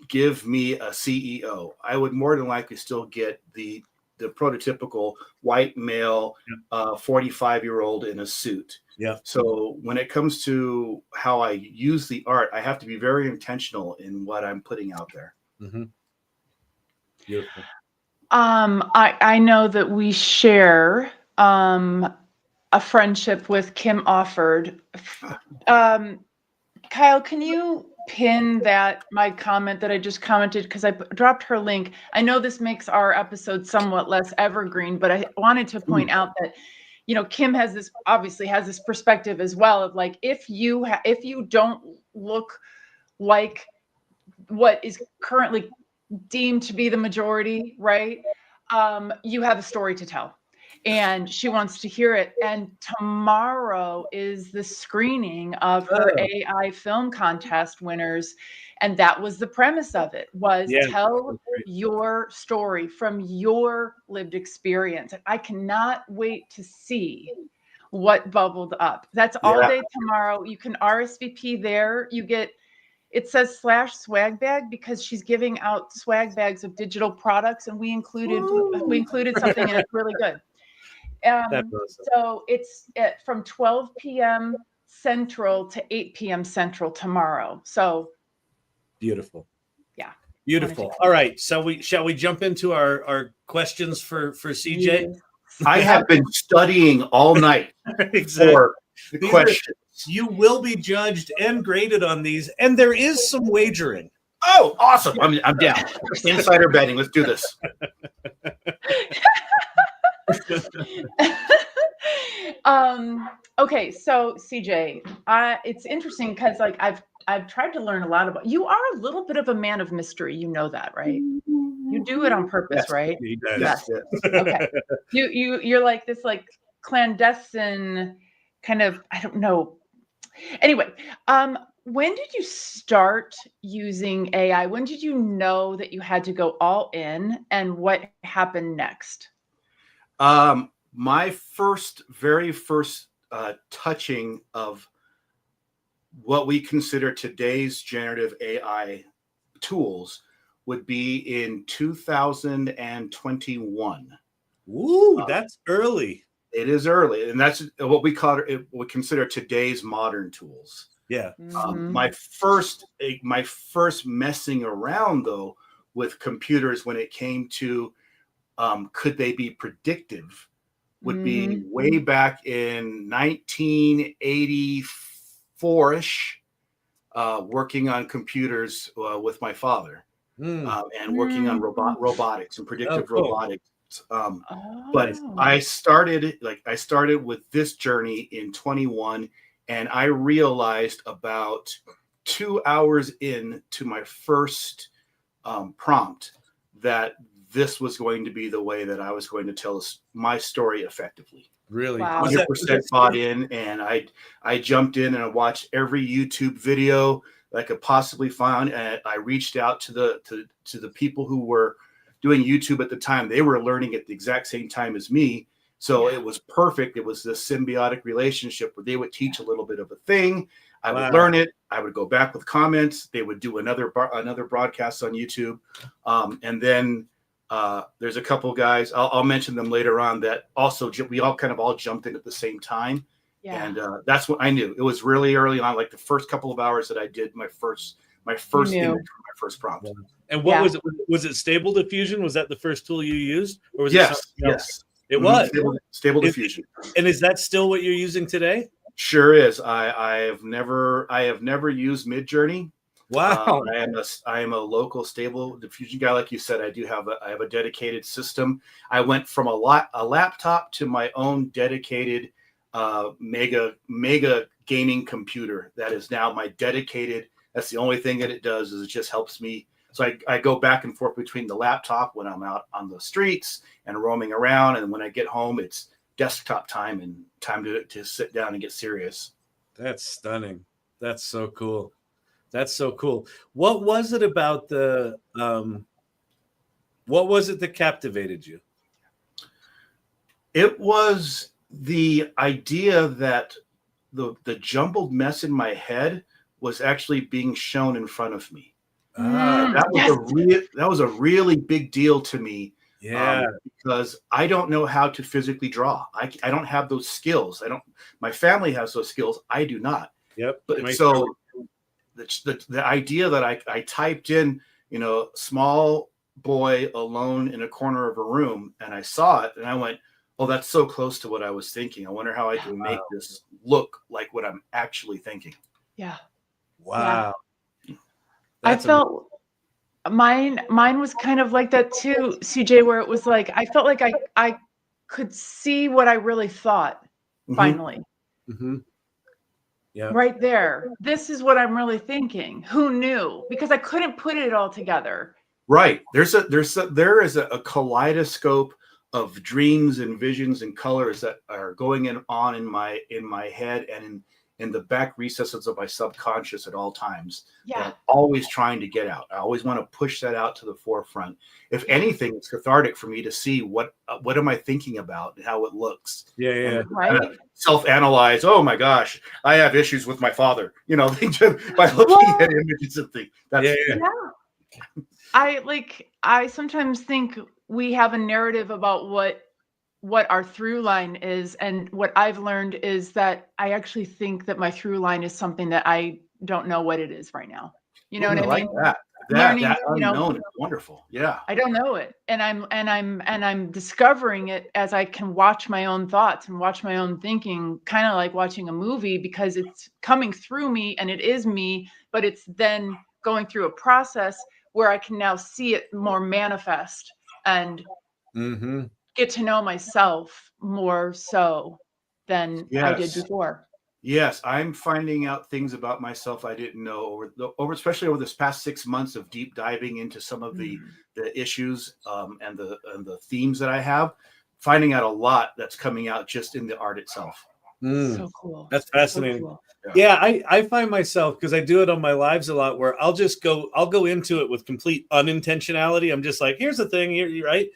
give me a CEO, I would more than likely still get the prototypical white male 45-year-old in a suit. So when it comes to how I use the art, I have to be very intentional in what I'm putting out there.
Beautiful.
I know that we share a friendship with Kim Offord. Kyle, can you pin my comment that I just commented, because I dropped her link. I know this makes our episode somewhat less evergreen, but I wanted to point out that, you know, Kim obviously has this perspective as well of like, if you don't look like what is currently deemed to be the majority, right? You have a story to tell. And she wants to hear it. And tomorrow is the screening of her AI film contest winners. And that was the premise of it, was tell your story from your lived experience. I cannot wait to see what bubbled up. That's all day tomorrow. You can RSVP there. It says /swag bag because she's giving out swag bags of digital products, and we included something, and it's really good. So it's from 12 p.m. Central to 8 p.m. Central tomorrow. So
beautiful.
Yeah.
Beautiful. All right. So shall we jump into our questions for CJ?
Yes.
I have been studying all night for the questions.
You will be judged and graded on these, and there is some wagering.
Oh, awesome. I'm down. Insider betting. Let's do this.
Okay, so CJ, it's interesting because I've tried to learn a lot about you. Are a little bit of a man of mystery, you know that, right? You do it on purpose,
Yes.
right?
He does.
Yes.
Yes.
Okay. You're like this like clandestine kind of, I don't know. Anyway, when did you start using AI? When did you know that you had to go all in, and what happened next?
My very first touching of what we consider today's generative AI tools would be in 2021.
Woo, that's early.
It is early, and that's what we consider today's modern tools.
Yeah.
Mhm.
My first messing around though with computers when it came to could they be predictive would be way back in 1984ish, working on computers with my father, and working on robotics and predictive
cool.
robotics. But
Oh.
I started with this journey in 21, and I realized about 2 hours into my first prompt that this was going to be the way that I was going to tell my story effectively.
Really?
Wow.
100% bought in, and I jumped in and I watched every YouTube video that I could possibly find, and I reached out to the people who were doing YouTube at the time. They were learning at the exact same time as me, so it was perfect. It was this symbiotic relationship where they would teach a little bit of a thing, I would learn it, I would go back with comments, they would do another broadcast on YouTube, and then there's a couple guys, I'll mention them later on, that also we all jumped in at the same time.
Yeah.
And that's what I knew. It was really early on, like the first couple of hours that I did my first image for my first prompt.
And what was it? Was it Stable Diffusion? Was that the first tool you used, or was it
Yes,
something else?
yes,
It was
Stable Diffusion.
And is that still what you're using today?
Sure is. I have never used Midjourney.
Wow.
I am a local Stable Diffusion guy, like you said. I have a dedicated system. I went from a laptop to my own dedicated mega gaming computer. That is now my dedicated. That's the only thing that it does, is it just helps me. So I go back and forth between the laptop when I'm out on the streets and roaming around, and when I get home, it's desktop time and time to sit down and get serious.
That's stunning. That's so cool. That's so cool. What was it about what was it that captivated you?
It was the idea that the jumbled mess in my head was actually being shown in front of me. That was a really big deal to me.
Yeah.
Because I don't know how to physically draw. I don't have those skills. My family has those skills. I do not.
Yep.
But so the idea that I typed in, small boy alone in a corner of a room, and I saw it and I went, oh, that's so close to what I was thinking. I wonder how I can make this look like what I'm actually thinking.
Yeah.
Wow.
Yeah. I felt mine was kind of like that too, CJ, where it was like, I felt like I could see what I really thought finally.
Mm-hmm. Yeah.
Right there. This is what I'm really thinking. Who knew? Because I couldn't put it all together.
Right. There is a kaleidoscope of dreams and visions and colors that are going on in my head and in the back recesses of my subconscious at all times.
Yeah.
I'm always trying to get out. I always want to push that out to the forefront. If anything, it's cathartic for me to see what am I thinking about and how it looks.
Yeah.
Right.
Self-analyze. Oh my gosh, I have issues with my father. By looking at images and things.
I sometimes think we have a narrative about what our through line is, and what I've learned is that I actually think that my through line is something that I don't know what it is right now. You know what I mean?
That unknown is wonderful. Yeah.
I don't know it, and I'm discovering it as I can watch my own thoughts and watch my own thinking, kind of like watching a movie, because it's coming through me and it is me, but it's then going through a process where I can now see it more manifest and get to know myself more so than I did before.
Yes, I'm finding out things about myself I didn't know especially over this past 6 months of deep diving into some of the issues and the themes that I have. Finding out a lot that's coming out just in the art itself.
So cool.
That's fascinating.
So cool.
Yeah, I find myself, because I do it on my lives a lot, where I'll go into it with complete unintentionality. I'm just like, here's the thing, you're right.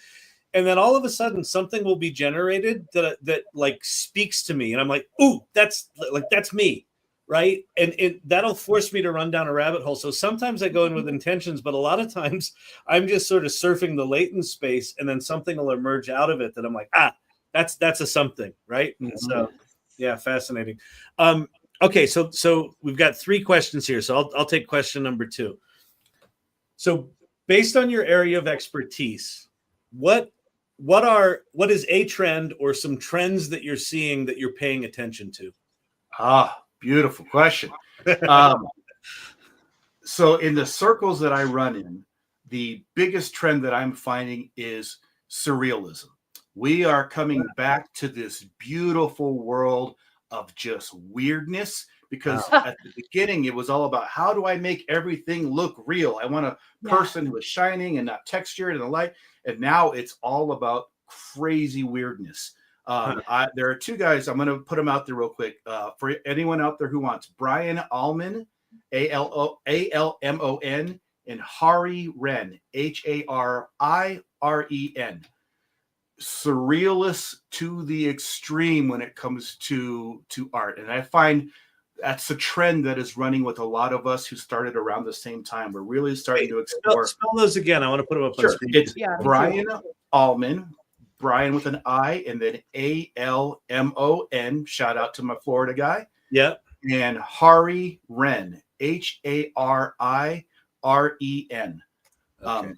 And then all of a sudden something will be generated that like speaks to me. And I'm like, ooh, that's me. Right. And that'll force me to run down a rabbit hole. So sometimes I go in with intentions, but a lot of times I'm just sort of surfing the latent space, and then something will emerge out of it that I'm like, that's a something. Right. So yeah, fascinating. Okay, so we've got 3 questions here. So I'll take question number 2. So based on your area of expertise, what is a trend or some trends that you're seeing that you're paying attention to?
Beautiful question. So in the circles that I run in, the biggest trend that I'm finding is surrealism. We are coming back to this beautiful world of just weirdness, because at the beginning it was all about, how do I make everything look real? I want a person who is shining and not textured and the light. And now it's all about crazy weirdness. There are 2 guys. I'm going to put them out there real quick for anyone out there who wants. Brian Allman, Almon, and Hari Ren, Harien. Surrealists to the extreme when it comes to art. And I find that's a trend that is running with a lot of us who started around the same time. We're really starting to explore.
Spell those again. I want to put them up on screen.
It's Brian Allman, Brian with an I, and then Almon. Shout out to my Florida guy.
Yeah.
And Hari Ren, Harien.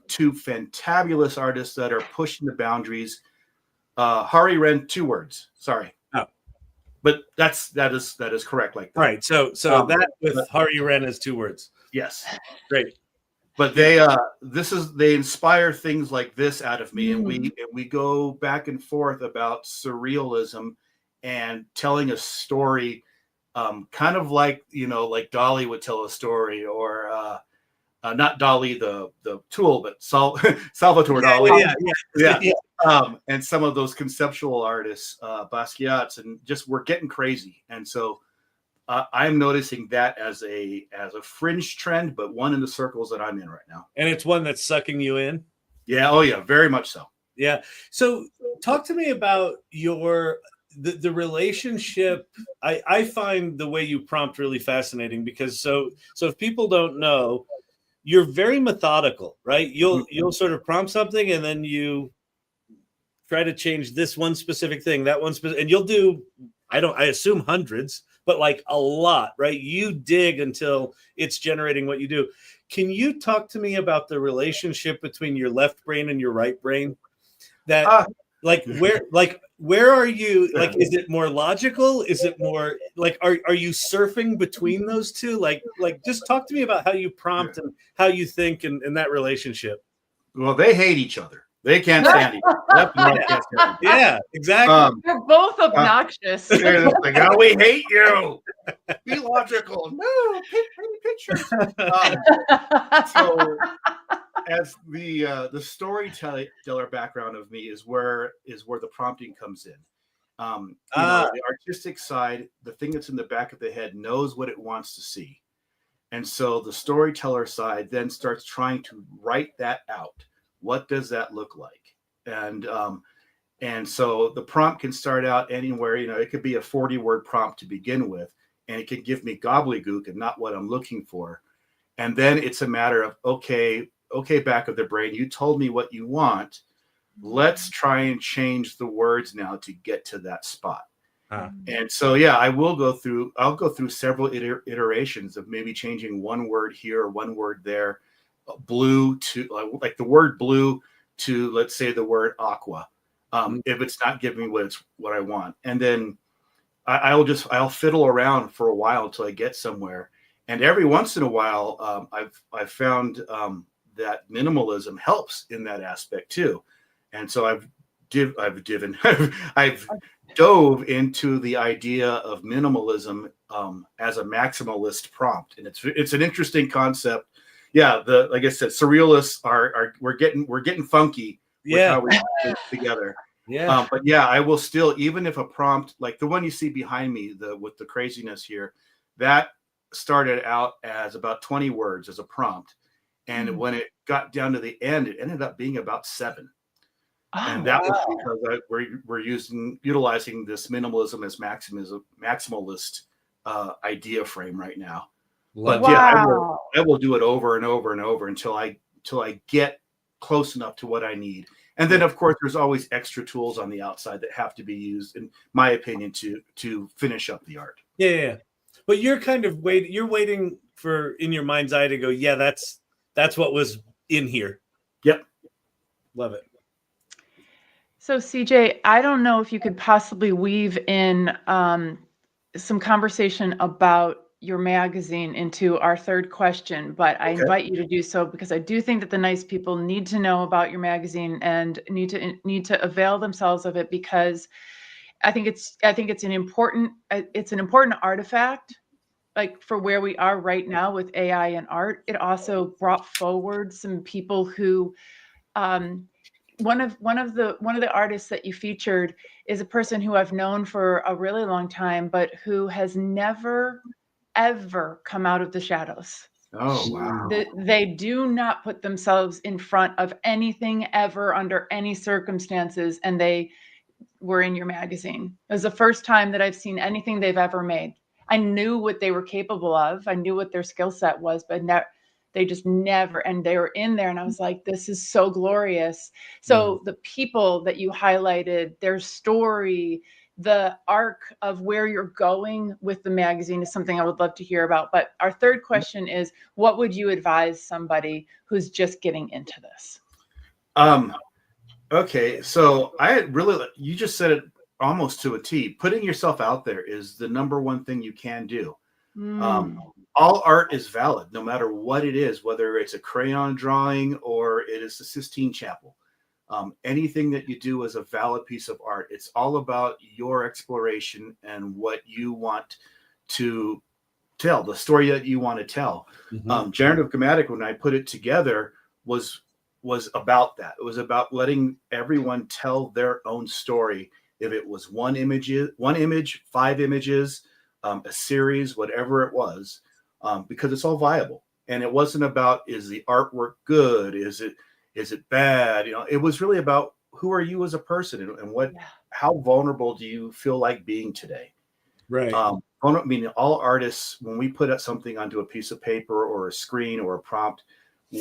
2 fantabulous artists that are pushing the boundaries. Hari Ren, 2 words. Sorry. But that is correct. Like that.
Right. So that with Hari Ren is 2 words.
Yes.
Great.
But they inspire things like this out of me, and we go back and forth about surrealism and telling a story, kind of like like Dali would tell a story, or not Dali the tool, but Salvatore Dali. Yeah. And some of those conceptual artists, Basquiat's, and just we're getting crazy. And so I'm noticing that as a fringe trend, but one in the circles that I'm in right now.
And it's one that's sucking you in?
Yeah. Oh, yeah. Very much so.
Yeah. So talk to me about the relationship. I find the way you prompt really fascinating, because so if people don't know, you're very methodical, right? You'll sort of prompt something, and then you try to change this one specific thing, that one specific, and you'll do, I assume hundreds, but like a lot, right? You dig until it's generating what you do. Can you talk to me about the relationship between your left brain and your right brain? That where are you? Like, is it more logical? Is it more like, are you surfing between those two? Like just talk to me about how you prompt and how you think and that relationship.
Well, they hate each other. They can't stand each other. Left and right can't stand each other.
Yeah, exactly.
They're both obnoxious.
They're like, oh, we hate you. Be logical. No, paint pictures. So, as the storyteller background of me is where the prompting comes in. The artistic side, the thing that's in the back of the head, knows what it wants to see, and so the storyteller side then starts trying to write that out. What does that look like? And so the prompt can start out anywhere. It could be a 40-word prompt to begin with, and it can give me gobbledygook and not what I'm looking for. And then it's a matter of, okay, back of the brain, you told me what you want. Let's try and change the words now to get to that spot. And so, yeah, I'll go through several iterations of maybe changing one word here, one word there, blue to like the word blue to, let's say, the word aqua. If it's not giving me what I want. And then I'll fiddle around for a while until I get somewhere. And every once in a while, I've found that minimalism helps in that aspect too. And so I've dove into the idea of minimalism as a maximalist prompt, and it's an interesting concept. Yeah, like I said, surrealists are we're getting funky with how we put things together.
Yeah.
But yeah, I will still, even if a prompt like the one you see behind me, with the craziness here, that started out as about 20 words as a prompt. And when it got down to the end, it ended up being about 7. And that was because we're utilizing this minimalism as maximalist idea frame right now. But yeah, I will do it over and over and over until I get close enough to what I need. And then, of course, there's always extra tools on the outside that have to be used, in my opinion, to finish up the art.
Yeah. But you're kind of waiting for, in your mind's eye, to go, yeah, that's what was in here.
Yep.
Love it.
So CJ, I don't know if you could possibly weave in some conversation about your magazine into our third question, but I invite you to do so because I do think that the nice people need to know about your magazine and need to avail themselves of it, because I think it's an important artifact, like for where we are right now with AI and art. It also brought forward some people who one of the artists that you featured is a person who I've known for a really long time, but who has never ever come out of the shadows.
Oh, wow.
They do not put themselves in front of anything ever under any circumstances, and they were in your magazine. It was the first time that I've seen anything they've ever made. I knew what they were capable of. I knew what their skill set was, but they just never, and they were in there, and I was like, this is so glorious. So the people that you highlighted, their story, the arc of where you're going with the magazine is something I would love to hear about. But our third question is, what would you advise somebody who's just getting into this?
Okay, so you just said it almost to a T. Putting yourself out there is the number one thing you can do. All art is valid, no matter what it is, whether it's a crayon drawing or it is the Sistine Chapel. Anything that you do is a valid piece of art. It's all about your exploration and what you want to tell, the story that you want to tell. Generative Grammatic, when I put it together, was about that. It was about letting everyone tell their own story. If it was one image, 5 images, a series, whatever it was, because it's all viable. And it wasn't about, is the artwork good? Is it bad? It was really about, who are you as a person, and how vulnerable do you feel like being today?
Right.
I mean, all artists, when we put up something onto a piece of paper or a screen or a prompt,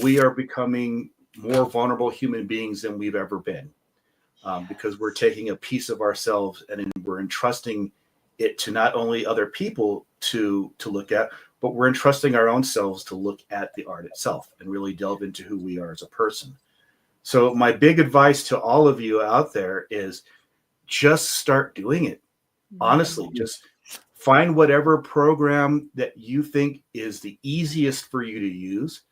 we are becoming more vulnerable human beings than we've ever been, because we're taking a piece of ourselves and we're entrusting it to not only other people to look at, but we're entrusting our own selves to look at the art itself and really delve into who we are as a person. So my big advice to all of you out there is just start doing it. Honestly, just find whatever program that you think is the easiest for you to use.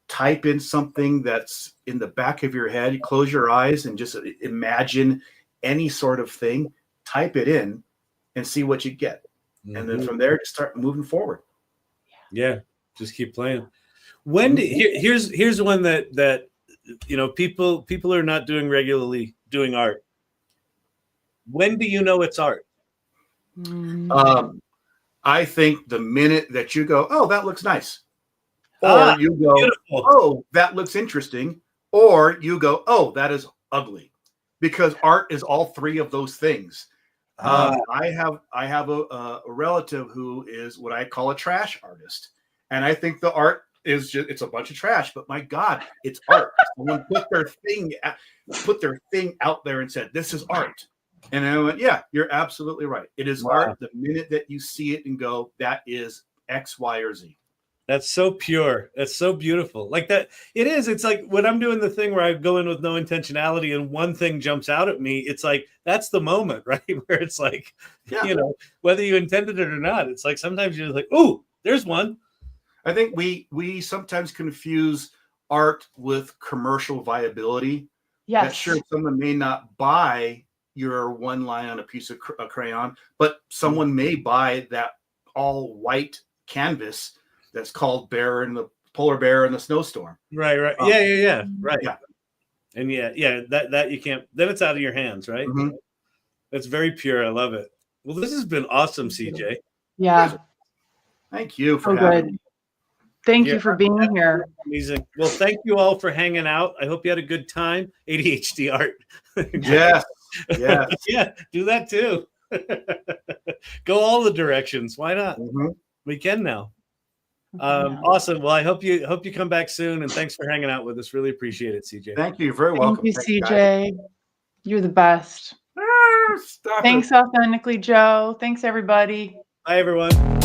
Type in something that's in the back of your head, close your eyes and just imagine any sort of thing, type it in and see what you get. And then from there, just start moving forward.
Yeah, just keep playing. Here's one that people are not doing regularly, doing art. When do you know it's art?
I think the minute that you go, oh, that looks nice. Or you go, beautiful. Oh, that looks interesting. Or you go, oh, that is ugly. Because art is all 3 of those things. I have a relative who is what I call a trash artist. And I think the art is just, it's a bunch of trash, but my God, it's art. Someone put their thing out there and said, this is art. And I went, yeah, you're absolutely right. It is art the minute that you see it and go, that is X, Y, or Z.
That's so pure. That's so beautiful. Like that. It is. It's like when I'm doing the thing where I go in with no intentionality and one thing jumps out at me, it's like, that's the moment, right? Where it's like, whether you intended it or not, it's like, sometimes you're like, ooh, there's one.
I think we sometimes confuse art with commercial viability.
Yes.
That sure, someone may not buy your one line on a piece of crayon, but someone may buy that all white canvas that's called the polar bear in the snowstorm.
Right. Yeah. Right.
Yeah.
And that you can't, then it's out of your hands, right?
Mm-hmm.
That's very pure. I love it. Well, this has been awesome, CJ.
Yeah.
Thank you for
So
having
good.
me.
Thank you for being here.
Amazing. Well, thank you all for hanging out. I hope you had a good time. ADHD art.
Yes. Yes.
Yeah, do that too. Go all the directions. Why not?
Mm-hmm.
We can now. Awesome. Well, I hope you come back soon, and thanks for hanging out with us. Really appreciate it, CJ.
Thank you. You're very welcome.
Thank you, CJ. You're the best.
Stop
Thanks,
it.
Authentically Joe. Thanks, everybody.
Bye, everyone.